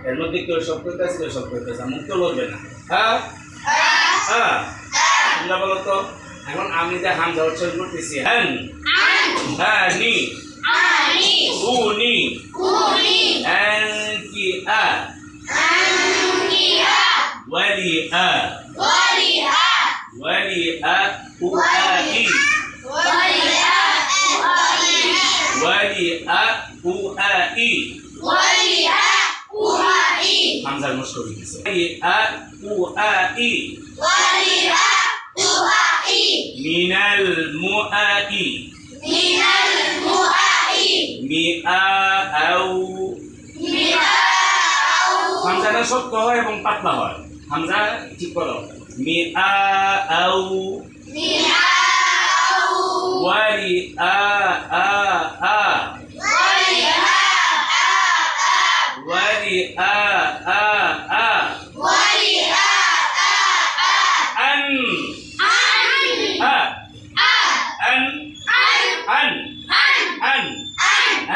এর মধ্যে কেউ শব্দ করতেছে কেউ শব্দ করতেছে মুক্ত বলবে না। হ্যাঁ হ্যাঁ তোমরা বলো তো। এখন আমি যে হামজা উচ্চারণ করতেছি হ্যাঁ হ্যাঁ নি উ নি এন কি আ ওয়ালি আ উ আ ই ওয়ালি আ উ আ ই হামজার মুশক হয়ে গেছে। ওয়ালি আ উ আ ই মিনাল মুআই মিআউ হামজাটা শক্ত হয় এবং পাতলা হয়। হামজা ঠিক করো মিআউ ওয়ালি আ ওয়ালি আ আন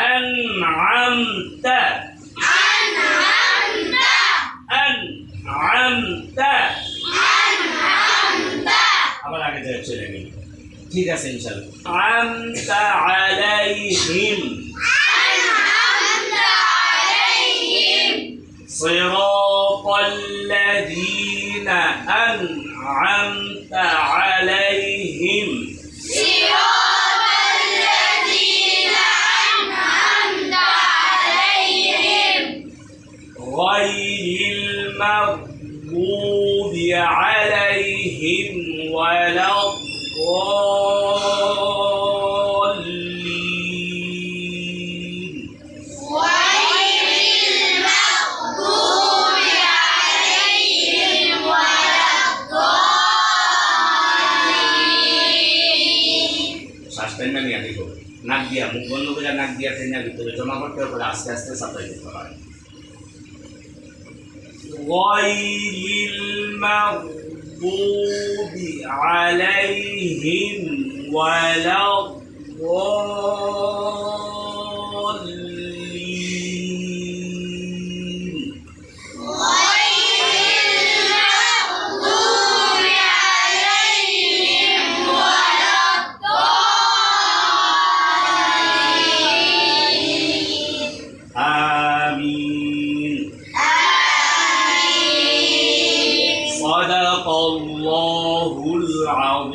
أنعمت আবার আগে যাই চলে গেল। ঠিক আছে ইনশাআল্লাহ। আনতা আলাইহিম সিরাতাল্লাযীনা আন'আমতা আলাইহিম غير المغضوب عليهم ولا الضالين শ্বাস টেনে নিয়ে দিব নাক দিয়া মুখ বন্ধ করে নাক দিয়া টেনে ভিতরে জমা করতে হবে আস্তে আস্তে সাপ্লাই করতে হয়। غير المغضوب عليهم ولا الضالين آمين صدق الله العظيم